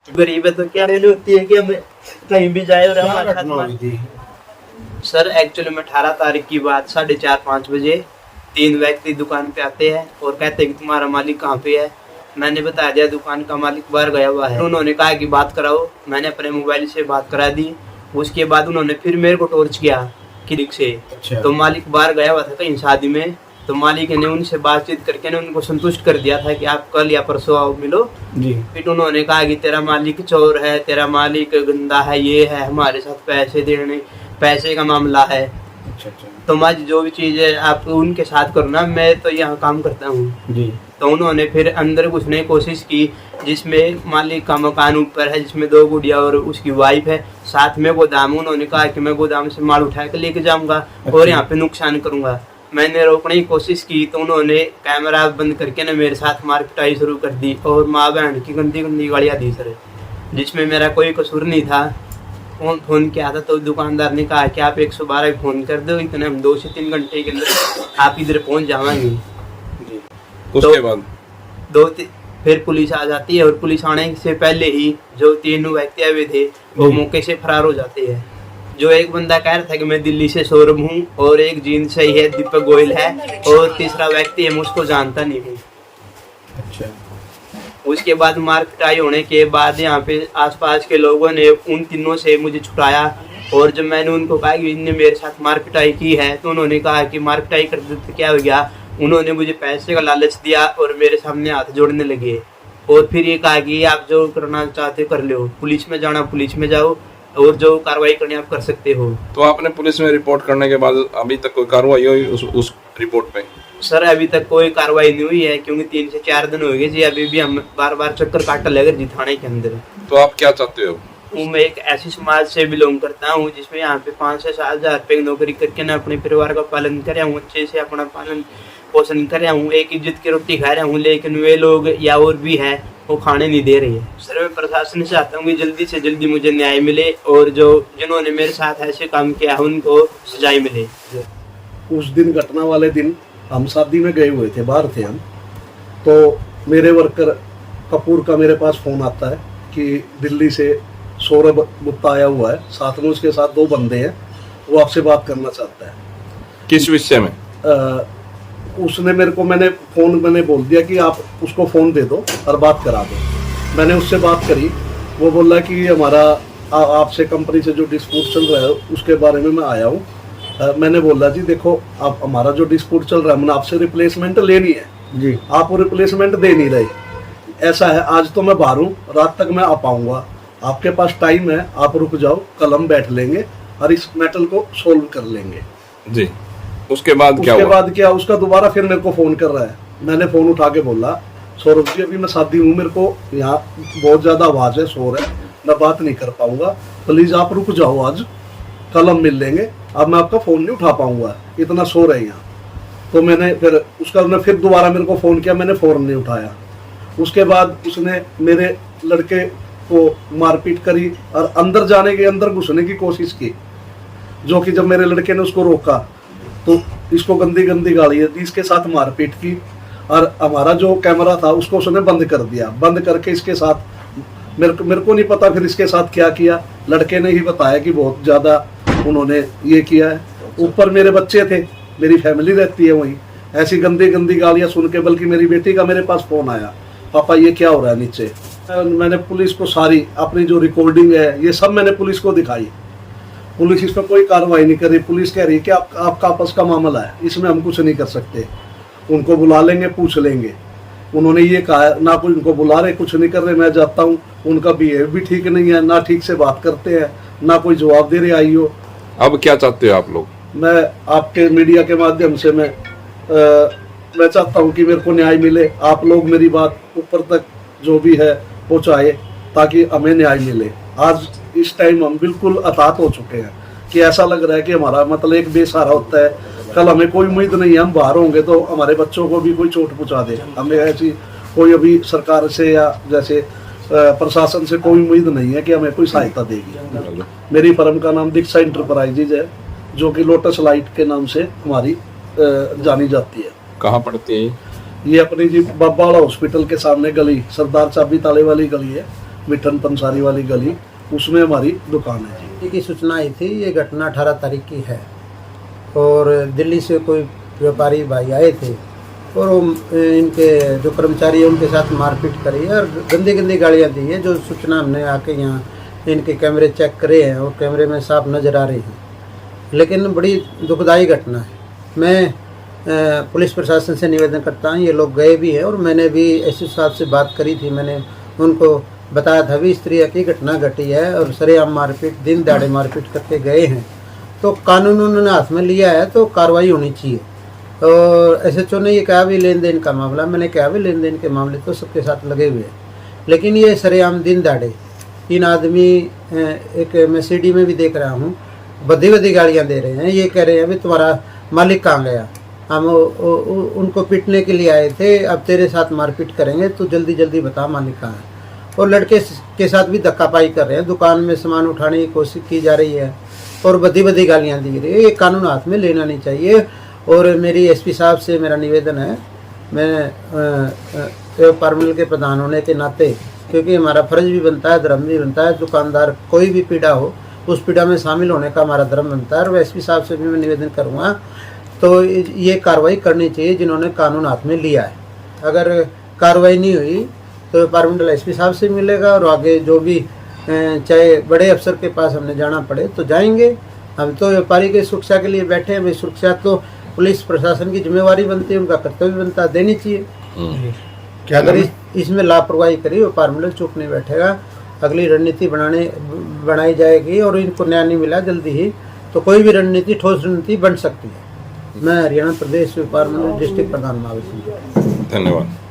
गरीब है तो क्या लेनी होती है कि हमें कहीं भी जाए और हमारे साथ। सर एक्चुअली में 18 तारीख की बात 4:30-5 बजे 3 व्यक्ति दुकान पे आते हैं और कहते हैं कि तुम्हारा मालिक कहाँ पे है। मैंने बता दिया दुकान का मालिक बाहर गया हुआ है। उन्होंने कहा कि बात कराओ, मैंने अपने मोबाइल से बात करा दी। उसके बाद उन्होंने फिर मेरे को टॉर्च किया क्लिक से। अच्छा। तो मालिक बाहर गया हुआ था कहीं शादी में, तो मालिक ने उनसे बातचीत करके ने उनको संतुष्ट कर दिया था कि आप कल या परसों आओ मिलो जी। फिर उन्होंने कहा कि तेरा मालिक चोर है, तेरा मालिक गंदा है, ये है, हमारे साथ पैसे का मामला है। अच्छा अच्छा तो मैं जो भी चीज़ है आप उनके साथ करो ना, मैं तो यहाँ काम करता हूँ। जी। तो उन्होंने फिर अंदर घुसने की कोशिश की, जिसमें मालिक का मकान ऊपर है, जिसमें 2 गुड़िया और उसकी वाइफ है, साथ में गोदाम। उन्होंने कहा कि मैं गोदाम से माल उठा के लेके जाऊंगा और यहाँ पे नुकसान करूंगा। मैंने रोकने की कोशिश की तो उन्होंने कैमरा बंद करके ना मेरे साथ मारपिटाई शुरू कर दी और माँ बहन की गंदी गंदी गालियाँ दी सर, जिसमें मेरा कोई कसूर नहीं था। फोन किया था तो दुकानदार ने कहा कि आप 112 फोन कर दो, इतने हम 2 से 3 घंटे के अंदर आप इधर पहुंच जाएंगे। जी। उसके बाद फिर पुलिस आ जाती है और पुलिस आने से पहले ही जो 3 व्यक्ति आए थे वो मौके से फरार हो जाते हैं। जो एक बंदा कह रहा था कि मैं दिल्ली से सौरभ हूँ और एक जींद से ही है दीपक गोयल है और तीसरा व्यक्ति है मैं उसको जानता नहीं हूँ। अच्छा। उसके बाद मारपिटाई होने के बाद यहाँ पे आसपास के लोगों ने उन तीनों से मुझे छुड़ाया और जब मैंने उनको कहा कि इनने मेरे साथ मारपिटाई की है तो उन्होंने कहा कि मारपिटाई कर दे तो क्या हो गया। उन्होंने मुझे पैसे का लालच दिया और मेरे सामने हाथ जोड़ने लगे और फिर ये कहा कि आप जो करना चाहते हो कर लो, पुलिस में जाना पुलिस में जाओ और जो कार्रवाई करनी आप कर सकते हो। तो आपने पुलिस में रिपोर्ट करने के बाद अभी तक कोई कार्रवाई हुई उस रिपोर्ट पे? सर अभी तक कोई कार्रवाई नहीं हुई है क्योंकि 3 से 4 दिन हो गए जी, अभी भी हम बार चक्कर काटने लगे जी थाने के अंदर। तो आप क्या चाहते हो? मैं एक ऐसी समाज से बिलोंग करता हूँ जिसमें यहाँ पे 5 से 7 हज़ार रुपये की नौकरी करके ना अपने परिवार का पालन कर रहा हूँ, अच्छे से अपना पालन पोषण कर रहा हूँ, एक इज्जत की रोटी खा रहा हूँ, लेकिन वे लोग या और भी है वो खाने नहीं दे रही है। सर मैं प्रशासन से चाहता हूँ कि जल्दी से जल्दी मुझे न्याय मिले और जो जिन्होंने मेरे साथ ऐसे काम किया उनको सजाएं मिले। उस दिन घटना वाले दिन हम शादी में गए हुए थे, बाहर थे हम, तो मेरे वर्कर कपूर का मेरे पास फ़ोन आता है कि दिल्ली से सौरभ गुप्ता आया हुआ है, साथ में उसके साथ 2 बंदे हैं, वो आपसे बात करना चाहता है। किस विषय में? उसने मेरे को मैंने बोल दिया कि आप उसको फ़ोन दे दो और बात करा दो। मैंने उससे बात करी, वो बोल रहा है कि हमारा आपसे कंपनी से जो डिस्प्यूट चल रहा है उसके बारे में मैं आया हूँ। मैंने बोला जी देखो आप हमारा जो डिस्प्यूट चल रहा है मैंने आपसे रिप्लेसमेंट लेनी है जी, आप वो रिप्लेसमेंट दे नहीं रहे। ऐसा है आज तो मैं बाहर हूँ, रात तक मैं आ पाऊँगा, आपके पास टाइम है, आप रुक जाओ, कल हम बैठ लेंगे और इस मैटर को सोल्व कर लेंगे जी। उसके बाद क्या उसका दोबारा फिर मेरे को फ़ोन कर रहा है। मैंने फ़ोन उठा के बोला सौरभ जी अभी मैं शादी हूँ, मेरे को यहाँ बहुत ज़्यादा आवाज़ है, शोर है, मैं बात नहीं कर पाऊँगा, प्लीज़ आप रुक जाओ, आज कल हम मिल लेंगे, अब मैं आपका फ़ोन नहीं उठा पाऊँगा, इतना शोर है यहाँ। तो मैंने फिर दोबारा मेरे को फ़ोन किया, मैंने फ़ौरन नहीं उठाया। उसके बाद उसने मेरे लड़के को मारपीट करी और अंदर जाने के अंदर घुसने की कोशिश की, जो कि जब मेरे लड़के ने उसको रोका तो इसको गंदी गंदी गालियाँ दी, इसके साथ मारपीट की और हमारा जो कैमरा था उसको उसने बंद कर दिया। बंद करके इसके साथ मेरे को नहीं पता फिर इसके साथ क्या किया, लड़के ने ही बताया कि बहुत ज़्यादा उन्होंने ये किया है। ऊपर मेरे बच्चे थे, मेरी फैमिली रहती है वहीं, ऐसी गंदी गंदी गालियाँ सुन के, बल्कि मेरी बेटी का मेरे पास फ़ोन आया, पापा ये क्या हो रहा है नीचे। मैंने पुलिस को सारी अपनी जो रिकॉर्डिंग है ये सब मैंने पुलिस को दिखाई। पुलिस इस पर कोई कार्रवाई नहीं कर रही। पुलिस कह रही है कि आपका आपस का मामला है, इसमें हम कुछ नहीं कर सकते, उनको बुला लेंगे, पूछ लेंगे। उन्होंने ये कहा ना, कोई उनको बुला रहे, कुछ नहीं कर रहे। मैं जाता हूँ, उनका बिहेव भी ठीक नहीं है, ना ठीक से बात करते हैं, ना कोई जवाब दे रहे आई हो। अब क्या चाहते हो आप लोग? मैं आपके मीडिया के माध्यम से मैं चाहता हूँ कि मेरे को न्याय मिले, आप लोग मेरी बात ऊपर तक जो भी है पहुँचाए ताकि हमें न्याय मिले। आज इस टाइम हम बिल्कुल हताहत हो चुके हैं कि ऐसा लग रहा है कि हमारा मतलब एक बेसहारा होता है, कल हमें कोई उम्मीद नहीं है, हम बाहर होंगे तो हमारे बच्चों को भी कोई चोट पहुंचा दे, हमें ऐसी कोई अभी सरकार से या जैसे प्रशासन से कोई उम्मीद नहीं है कि हमें कोई सहायता देगी। मेरी फर्म का नाम दीक्षा इंटरप्राइजेज है, जो कि लोटस लाइट के नाम से हमारी जानी जाती है। कहाँ पड़ती है ये? अपनी जी बाबाड़ा हॉस्पिटल के सामने गली, सरदार चाबी ताले वाली गली है, मिठन पंसारी वाली गली, उसमें हमारी दुकान है जी। की सूचना आई थी। ये घटना 18 तारीख की है और दिल्ली से कोई व्यापारी भाई आए थे और वो इनके जो कर्मचारी हैं उनके साथ मारपीट करी है और गंदी गंदी गालियाँ दी है। जो सूचना हमने आके यहाँ इनके कैमरे चेक करे हैं और कैमरे में साफ नज़र आ रही हैं, लेकिन बड़ी दुखदाई घटना है। मैं पुलिस प्रशासन से निवेदन करता हूँ, ये लोग गए भी हैं और मैंने भी एसपी साहब से बात करी थी। मैंने उनको बताया था भी इस तरह की घटना घटी है और सरेआम मारपीट, दिन दहाड़े मारपीट करके गए हैं, तो कानून उन्होंने हाथ में लिया है तो कार्रवाई होनी चाहिए। और SHO ने ये कहा भी लेन देन का मामला, मैंने कहा भी लेन देन के मामले तो सबके साथ लगे हुए हैं, लेकिन ये सरेआम दिन दहाड़े 3 आदमी, एक मैं CD में भी देख रहा हूँ, बदी गालियाँ दे रहे हैं। ये कह रहे हैं भी तुम्हारा मालिक कहाँ गया, हम उनको पीटने के लिए आए थे, अब तेरे साथ मारपीट करेंगे तो जल्दी जल्दी बता मालिक कहाँ है। और लड़के के साथ भी धक्कापाई कर रहे हैं, दुकान में सामान उठाने की कोशिश की जा रही है और बदी गालियाँ दी रही है। ये कानून हाथ में लेना नहीं चाहिए। और मेरी SP साहब से मेरा निवेदन है, मैं पार्मल के प्रधान होने के नाते, क्योंकि हमारा फर्ज भी बनता है, धर्म भी बनता है, दुकानदार कोई भी पीड़ा हो उस पीड़ा में शामिल होने का हमारा धर्म बनता है। और SP साहब से भी मैं निवेदन करूँगा तो ये कार्रवाई करनी चाहिए जिन्होंने कानून हाथ में लिया है। अगर कार्रवाई नहीं हुई तो व्यापार मंडल SP साहब से मिलेगा और आगे जो भी चाहे बड़े अफसर के पास हमने जाना पड़े तो जाएंगे। हम तो व्यापारी की सुरक्षा के लिए बैठे हैं, भाई सुरक्षा तो पुलिस प्रशासन की जिम्मेवारी बनती है, उनका कर्तव्य बनता है, देनी चाहिए। क्या अगर इसमें लापरवाही करी व्यापार मंडल चुप नहीं बैठेगा, अगली रणनीति बनाई जाएगी और इनको न्याय नहीं मिला जल्दी ही तो कोई भी रणनीति, ठोस रणनीति बन सकती है। मैं हरियाणा प्रदेश व्यापार मंडल डिस्ट्रिक्ट प्रधान महावीर सिंह। धन्यवाद।